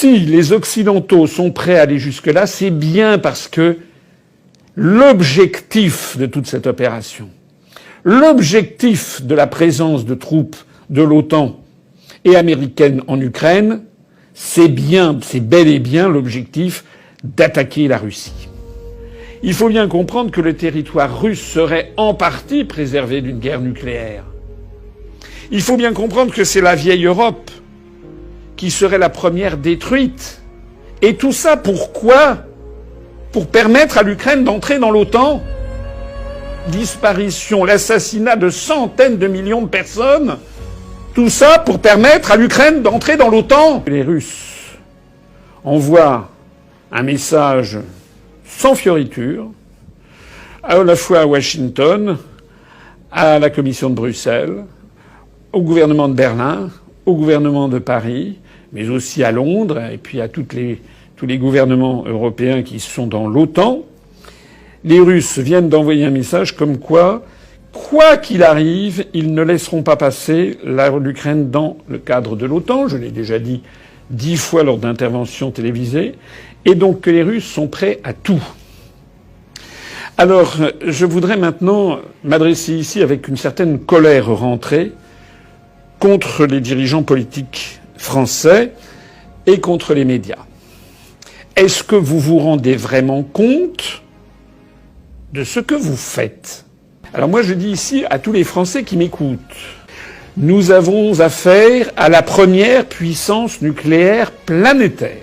Si les Occidentaux sont prêts à aller jusque-là, c'est bien parce que l'objectif de toute cette opération, l'objectif de la présence de troupes de l'OTAN et américaines en Ukraine, c'est bel et bien l'objectif d'attaquer la Russie. Il faut bien comprendre que le territoire russe serait en partie préservé d'une guerre nucléaire. Il faut bien comprendre que c'est la vieille Europe qui serait la première détruite. Et tout ça pourquoi ? Pour permettre à l'Ukraine d'entrer dans l'OTAN. Disparition, l'assassinat de centaines de millions de personnes. Tout ça pour permettre à l'Ukraine d'entrer dans l'OTAN. Les Russes envoient un message sans fioriture, à la fois à Washington, à la Commission de Bruxelles, au gouvernement de Berlin, au gouvernement de Paris, mais aussi à Londres, et puis à tous les gouvernements européens qui sont dans l'OTAN. Les Russes viennent d'envoyer un message comme quoi qu'il arrive, ils ne laisseront pas passer l'Ukraine dans le cadre de l'OTAN. Je l'ai déjà dit 10 fois lors d'interventions télévisées. Et donc que les Russes sont prêts à tout. Alors, je voudrais maintenant m'adresser ici avec une certaine colère rentrée contre les dirigeants politiques français et contre les médias. Est-ce que vous vous rendez vraiment compte de ce que vous faites ? Alors moi, je dis ici à tous les Français qui m'écoutent, nous avons affaire à la première puissance nucléaire planétaire.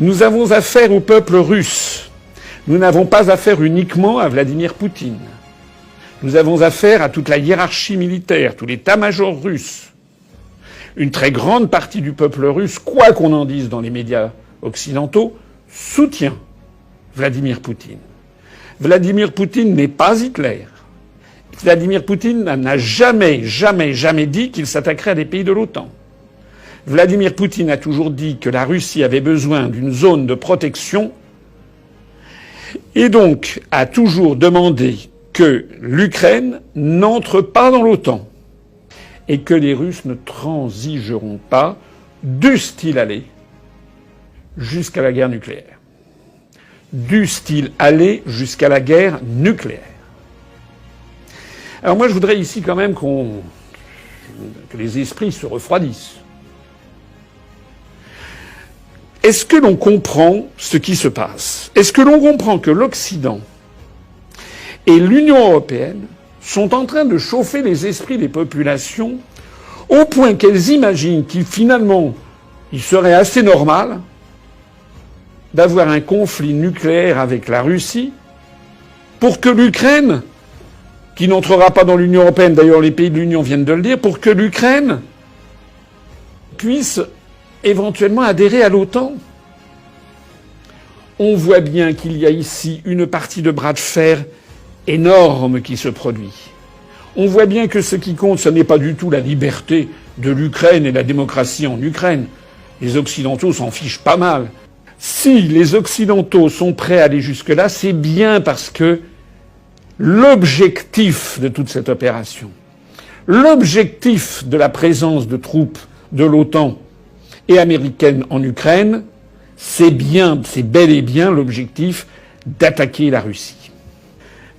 Nous avons affaire au peuple russe. Nous n'avons pas affaire uniquement à Vladimir Poutine. Nous avons affaire à toute la hiérarchie militaire, tout l'état-major russe. Une très grande partie du peuple russe, quoi qu'on en dise dans les médias occidentaux, soutient Vladimir Poutine. Vladimir Poutine n'est pas Hitler. Vladimir Poutine n'a jamais dit qu'il s'attaquerait à des pays de l'OTAN. Vladimir Poutine a toujours dit que la Russie avait besoin d'une zone de protection et donc a toujours demandé que l'Ukraine n'entre pas dans l'OTAN et que les Russes ne transigeront pas, dussent-ils aller jusqu'à la guerre nucléaire. Dussent-ils aller jusqu'à la guerre nucléaire. Alors moi je voudrais ici quand même que les esprits se refroidissent. Est-ce que l'on comprend ce qui se passe ? Est-ce que l'on comprend que l'Occident et l'Union européenne sont en train de chauffer les esprits des populations au point qu'elles imaginent qu'il serait assez normal d'avoir un conflit nucléaire avec la Russie pour que l'Ukraine, qui n'entrera pas dans l'Union européenne, d'ailleurs les pays de l'Union viennent de le dire, pour que l'Ukraine puisse éventuellement adhérer à l'OTAN. On voit bien qu'il y a ici une partie de bras de fer énorme qui se produit. On voit bien que ce qui compte, ce n'est pas du tout la liberté de l'Ukraine et la démocratie en Ukraine. Les Occidentaux s'en fichent pas mal. Si les Occidentaux sont prêts à aller jusque-là, c'est bien parce que l'objectif de toute cette opération, l'objectif de la présence de troupes de l'OTAN et américaines en Ukraine, c'est bel et bien l'objectif d'attaquer la Russie.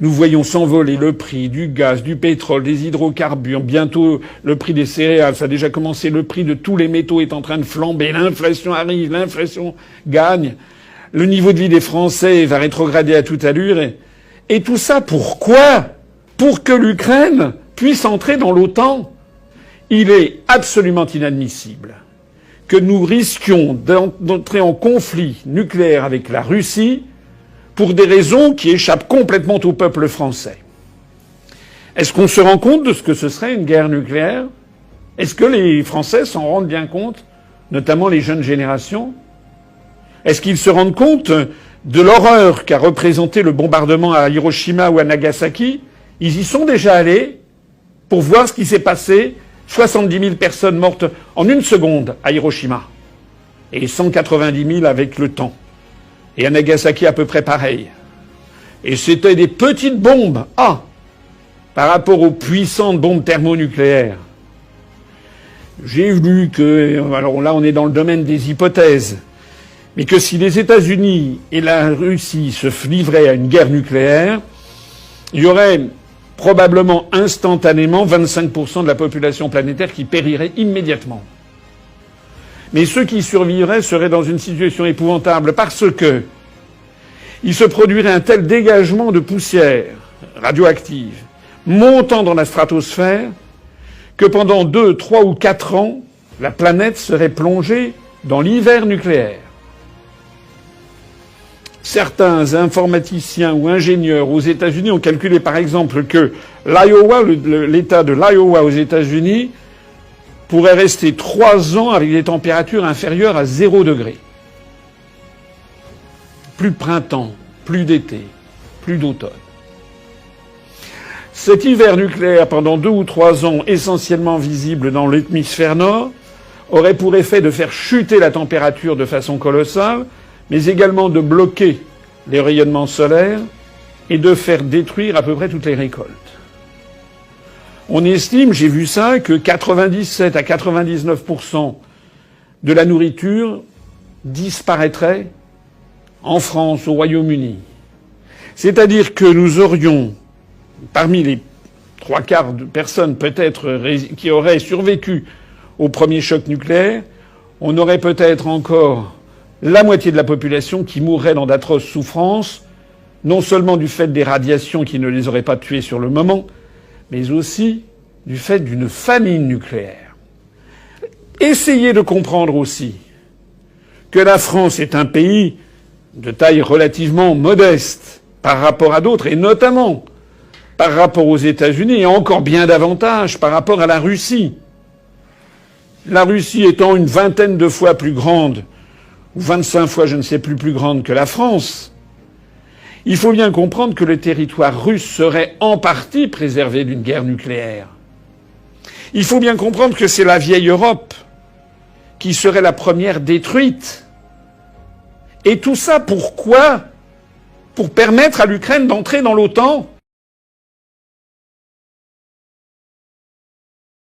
Nous voyons s'envoler le prix du gaz, du pétrole, des hydrocarbures, bientôt le prix des céréales, ça a déjà commencé, le prix de tous les métaux est en train de flamber, l'inflation arrive, l'inflation gagne, le niveau de vie des Français va rétrograder à toute allure, et tout ça pourquoi ? Pour que l'Ukraine puisse entrer dans l'OTAN. Il est absolument inadmissible que nous risquions d'entrer en conflit nucléaire avec la Russie pour des raisons qui échappent complètement au peuple français. Est-ce qu'on se rend compte de ce que ce serait une guerre nucléaire ? Est-ce que les Français s'en rendent bien compte, notamment les jeunes générations ? Est-ce qu'ils se rendent compte de l'horreur qu'a représenté le bombardement à Hiroshima ou à Nagasaki ? Ils y sont déjà allés pour voir ce qui s'est passé. 70 000 personnes mortes en une seconde à Hiroshima. Et 190 000 avec le temps. Et à Nagasaki, à peu près pareil. Et c'était des petites bombes. Par rapport aux puissantes bombes thermonucléaires. J'ai lu que, alors là on est dans le domaine des hypothèses, mais que si les États-Unis et la Russie se livraient à une guerre nucléaire, il y aurait probablement instantanément 25% de la population planétaire qui périrait immédiatement. Mais ceux qui survivraient seraient dans une situation épouvantable parce que il se produirait un tel dégagement de poussière radioactive montant dans la stratosphère que pendant 2, 3 ou 4 ans, la planète serait plongée dans l'hiver nucléaire. Certains informaticiens ou ingénieurs aux États-Unis ont calculé par exemple que l'Iowa, l'État de l'Iowa aux États-Unis, pourrait rester 3 ans avec des températures inférieures à 0 degré. Plus de printemps, plus d'été, plus d'automne. Cet hiver nucléaire, pendant 2 ou 3 ans, essentiellement visible dans l'hémisphère nord, aurait pour effet de faire chuter la température de façon colossale, mais également de bloquer les rayonnements solaires et de faire détruire à peu près toutes les récoltes. On estime, j'ai vu ça, que 97 à 99% de la nourriture disparaîtrait en France, au Royaume-Uni. C'est-à-dire que nous aurions, parmi les 3/4 de personnes peut-être qui auraient survécu au premier choc nucléaire, on aurait peut-être encore la moitié de la population qui mourrait dans d'atroces souffrances, non seulement du fait des radiations qui ne les auraient pas tués sur le moment, mais aussi du fait d'une famine nucléaire. Essayez de comprendre aussi que la France est un pays de taille relativement modeste par rapport à d'autres, et notamment par rapport aux États-Unis, et encore bien davantage par rapport à la Russie. La Russie étant une 20aine de fois plus grande, ou 25 fois, je ne sais plus grande que la France, il faut bien comprendre que le territoire russe serait en partie préservé d'une guerre nucléaire. Il faut bien comprendre que c'est la vieille Europe qui serait la première détruite. Et tout ça pourquoi ? Pour permettre à l'Ukraine d'entrer dans l'OTAN.